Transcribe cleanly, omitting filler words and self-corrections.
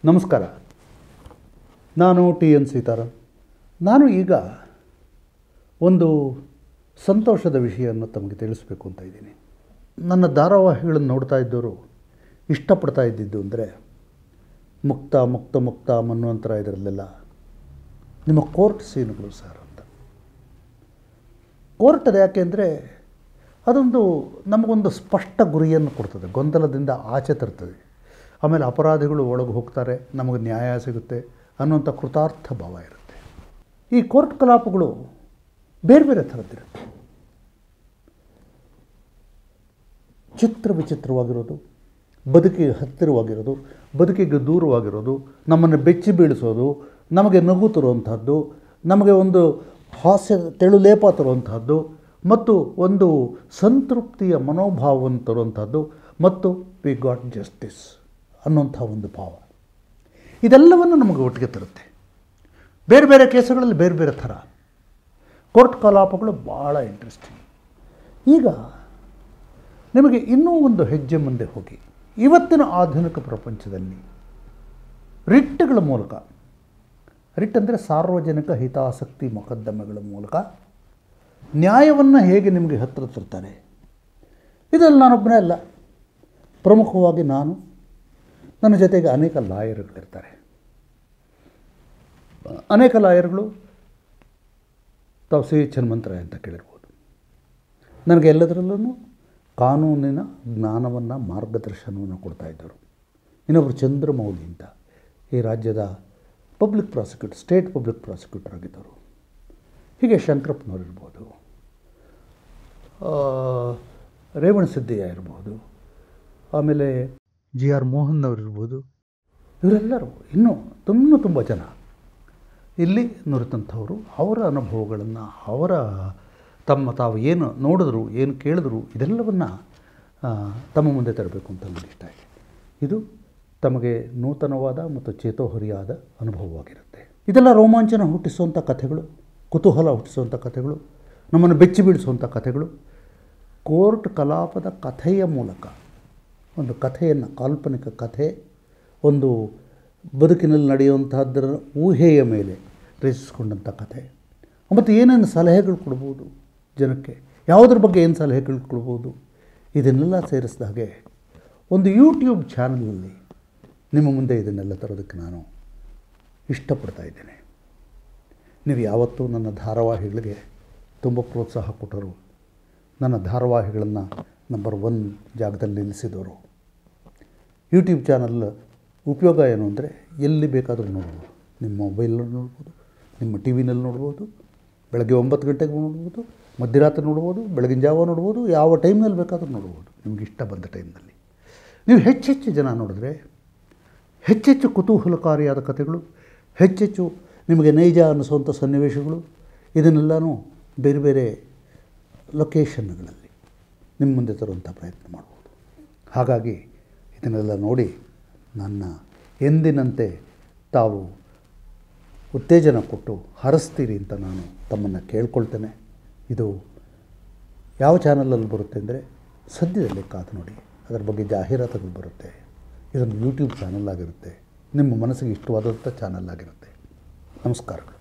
ನಮಸ್ಕಾರ. ನಾನು T N Sitaram. ನಾನು ಈಗ ಒಂದು ಸಂತೋಷದ ವಿಷಯವನ್ನು ತಮಗೆ ತಿಳಿಸಬೇಕು ಅಂತ ಇದ್ದೀನಿ. ನನ್ನ ಧಾರಾವಾಹಿಗಳನ್ನು ನೋಡ್ತಾ ಇದ್ದವರು ಇಷ್ಟಪಡ್ತಾ ಇದ್ದಿದ್ದು ಅಂದರೆ ಮುಕ್ತ ಮನ್ವಂತರ ಇದರಲ್ಲೆಲ್ಲ ನಿಮ್ಮ ಕೋರ್ಟ್ ಸೀನ್ಗಳು ಸರ್ ಅಂತ. ಕೋರ್ಟ್ ಅದು ಯಾಕೆ ಅಂದರೆ ಅದೊಂದು ನಮಗೊಂದು ಸ್ಪಷ್ಟ ಗುರಿಯನ್ನು ಕೊಡ್ತದೆ, ಗೊಂದಲದಿಂದ ಆಚೆ ತರ್ತದೆ. ಆಮೇಲೆ ಅಪರಾಧಿಗಳು ಒಳಗೆ ಹೋಗ್ತಾರೆ, ನಮಗೆ ನ್ಯಾಯ ಸಿಗುತ್ತೆ ಅನ್ನುವಂಥ ಕೃತಾರ್ಥ ಭಾವ ಇರುತ್ತೆ. ಈ ಕೋರ್ಟ್ ಕಲಾಪಗಳು ಬೇರೆ ಬೇರೆ ಥರದ್ದಿರುತ್ತೆ. ವಿಚಿತ್ರವಾಗಿರೋದು, ಬದುಕಿಗೆ ಹತ್ತಿರವಾಗಿರೋದು, ಬದುಕಿಗೆ ದೂರವಾಗಿರೋದು, ನಮ್ಮನ್ನು ಬೆಚ್ಚಿ ಬೀಳಿಸೋದು, ನಮಗೆ ನಗು ತರುವಂಥದ್ದು, ನಮಗೆ ಒಂದು ಹಾಸ್ಯ ತೆಳುಲೇಪ ತರುವಂಥದ್ದು ಮತ್ತು ಒಂದು ಸಂತೃಪ್ತಿಯ ಮನೋಭಾವವನ್ನು ತರುವಂಥದ್ದು ಮತ್ತು ವಿ ಗಾಟ್ ಜಸ್ಟಿಸ್ ಅನ್ನುವಂಥ ಒಂದು ಭಾವ. ಇದೆಲ್ಲವನ್ನು ನಮಗೆ ಒಟ್ಟಿಗೆ ತರುತ್ತೆ. ಬೇರೆ ಬೇರೆ ಕೇಸುಗಳಲ್ಲಿ ಬೇರೆ ಬೇರೆ ಥರ ಕೋರ್ಟ್ ಕಲಾಪಗಳು ಭಾಳ ಇಂಟ್ರೆಸ್ಟಿಂಗ್. ಈಗ ನಿಮಗೆ ಇನ್ನೂ ಒಂದು ಹೆಜ್ಜೆ ಮುಂದೆ ಹೋಗಿ, ಇವತ್ತಿನ ಆಧುನಿಕ ಪ್ರಪಂಚದಲ್ಲಿ ರಿಟ್ಗಳ ಮೂಲಕ, ರಿಟ್ ಅಂದರೆ ಸಾರ್ವಜನಿಕ ಹಿತಾಸಕ್ತಿ ಮೊಕದ್ದಮೆಗಳ ಮೂಲಕ ನ್ಯಾಯವನ್ನು ಹೇಗೆ ನಿಮಗೆ ಹತ್ತಿರ ತರ್ತಾರೆ. ಇದರಲ್ಲಿ ನಾನೊಬ್ಬನೇ ಅಲ್ಲ, ಪ್ರಮುಖವಾಗಿ ನಾನು, ನನ್ನ ಜೊತೆಗೆ ಅನೇಕ ಲಾಯರ್ಗಳಿರ್ತಾರೆ. ಅನೇಕ ಲಾಯರ್ಗಳು ತಾವು ಸಿ ಎಚ್ ಹನುಮಂತರಾಯ ಅಂತ ಕೇಳಿರ್ಬೋದು. ನನಗೆ ಎಲ್ಲದರಲ್ಲೂ ಕಾನೂನಿನ ಜ್ಞಾನವನ್ನು, ಮಾರ್ಗದರ್ಶನವನ್ನು ಕೊಡ್ತಾಯಿದ್ದರು. ಇನ್ನೊಬ್ಬರು ಚಂದ್ರಮೌಳಿ ಅಂತ ಈ ರಾಜ್ಯದ public prosecutor, state public prosecutor ಆಗಿದ್ದರು. ಹೀಗೆ ಶಂಕರಪ್ಪನವ್ರು ಇರ್ಬೋದು, ರೇವಣಸಿದ್ದಯ್ಯ ಇರ್ಬೋದು, ಆಮೇಲೆ ಜಿ ಆರ್ ಮೋಹನ್ ಅವರು ಇರ್ಬೋದು. ಇವರೆಲ್ಲರೂ ಇನ್ನೂ ತುಂಬ ಜನ ಇಲ್ಲಿ ನುರಿತಂಥವರು ಅವರ ಅನುಭವಗಳನ್ನು, ಅವರ ತಾವು ಏನು ನೋಡಿದ್ರು, ಏನು ಕೇಳಿದ್ರು, ಇದೆಲ್ಲವನ್ನು ತಮ್ಮ ಮುಂದೆ ತರಬೇಕು ಅಂತ ನನಗೆ ಇಷ್ಟ ಇದೆ. ಇದು ತಮಗೆ ನೂತನವಾದ ಮತ್ತು ಚೇತೋಹರಿಯಾದ ಅನುಭವವಾಗಿರುತ್ತೆ. ಇದೆಲ್ಲ ರೋಮಾಂಚನ ಹುಟ್ಟಿಸುವಂಥ ಕಥೆಗಳು, ಕುತೂಹಲ ಹುಟ್ಟಿಸುವಂಥ ಕಥೆಗಳು, ನಮ್ಮನ್ನು ಬೆಚ್ಚಿ ಬೀಳಿಸುವಂಥ ಕಥೆಗಳು. ಕೋರ್ಟ್ ಕಲಾಪದ ಕಥೆಯ ಮೂಲಕ ಒಂದು ಕಥೆಯನ್ನು, ಕಾಲ್ಪನಿಕ ಕಥೆ, ಒಂದು ಬದುಕಿನಲ್ಲಿ ನಡೆಯುವಂತಹದ್ದರ ಊಹೆಯ ಮೇಲೆ ರಚಿಸಿಕೊಂಡಂಥ ಕಥೆ, ಮತ್ತು ಏನೇನು ಸಲಹೆಗಳು ಕೊಡ್ಬೋದು ಜನಕ್ಕೆ, ಯಾವುದ್ರ ಬಗ್ಗೆ ಏನು ಸಲಹೆಗಳು ಕೊಡ್ಬೋದು, ಇದನ್ನೆಲ್ಲ ಸೇರಿಸಿದ ಹಾಗೆ ಒಂದು ಯೂಟ್ಯೂಬ್ ಚಾನಲಲ್ಲಿ ನಿಮ್ಮ ಮುಂದೆ ಇದನ್ನೆಲ್ಲ ತರೋದಕ್ಕೆ ನಾನು ಇಷ್ಟಪಡ್ತಾ ಇದ್ದೇನೆ. ನೀವು ಯಾವತ್ತೂ ನನ್ನ ಧಾರಾವಾಹಿಗಳಿಗೆ ತುಂಬ ಪ್ರೋತ್ಸಾಹ ಕೊಟ್ಟರು, ನನ್ನ ಧಾರಾವಾಹಿಗಳನ್ನು ನಂಬರ್ 1 ಜಾಗದಲ್ಲಿ ನಿಲ್ಲಿಸಿದವರು. ಯೂಟ್ಯೂಬ್ ಚಾನಲ್ ಉಪಯೋಗ ಏನು ಅಂದರೆ ಎಲ್ಲಿ ಬೇಕಾದರೂ ನೋಡ್ಬೋದು. ನಿಮ್ಮ ಮೊಬೈಲಲ್ಲಿ ನೋಡ್ಬೋದು, ನಿಮ್ಮ ಟಿ ವಿನಲ್ಲಿ ನೋಡ್ಬೋದು, ಬೆಳಗ್ಗೆ 9 ಗಂಟೆಗೆ ನೋಡ್ಬೋದು, ಮಧ್ಯರಾತ್ರಿ ನೋಡ್ಬೋದು, ಬೆಳಗಿನ ಜಾವ ನೋಡ್ಬೋದು, ಯಾವ ಟೈಮ್ನಲ್ಲಿ ಬೇಕಾದರೂ ನೋಡ್ಬೋದು, ನಿಮಗೆ ಇಷ್ಟ ಬಂದ ಟೈಮ್ನಲ್ಲಿ. ನೀವು ಹೆಚ್ಚೆಚ್ಚು ಜನ ನೋಡಿದ್ರೆ ಹೆಚ್ಚೆಚ್ಚು ಕುತೂಹಲಕಾರಿಯಾದ ಕಥೆಗಳು, ಹೆಚ್ಚೆಚ್ಚು ನಿಮಗೆ ನೈಜ ಅನ್ನಿಸುವಂಥ ಸನ್ನಿವೇಶಗಳು, ಇದನ್ನೆಲ್ಲನೂ ಬೇರೆ ಬೇರೆ ಲೊಕೇಶನ್ಗಳಲ್ಲಿ ನಿಮ್ಮ ಮುಂದೆ ತರುವಂಥ ಪ್ರಯತ್ನ ಮಾಡ್ಬೋದು. ಹಾಗಾಗಿ ಇದನ್ನೆಲ್ಲ ನೋಡಿ ನನ್ನ ಎಂದಿನಂತೆ ತಾವು ಉತ್ತೇಜನ ಕೊಟ್ಟು ಹರಿಸ್ತೀರಿ ಅಂತ ನಾನು ತಮ್ಮನ್ನು ಕೇಳ್ಕೊಳ್ತೇನೆ. ಇದು ಯಾವ ಚಾನಲಲ್ಲಿ ಬರುತ್ತೆ ಅಂದರೆ ಸದ್ಯದಲ್ಲೇ ಕಾದು ನೋಡಿ, ಅದರ ಬಗ್ಗೆ ಜಾಹೀರಾತುಗಳು ಬರುತ್ತೆ. ಇದೊಂದು ಯೂಟ್ಯೂಬ್ ಚಾನಲ್ ಆಗಿರುತ್ತೆ, ನಿಮ್ಮ ಮನಸ್ಸಿಗೆ ಇಷ್ಟವಾದಂಥ ಚಾನಲ್ ಆಗಿರುತ್ತೆ. ನಮಸ್ಕಾರಗಳು.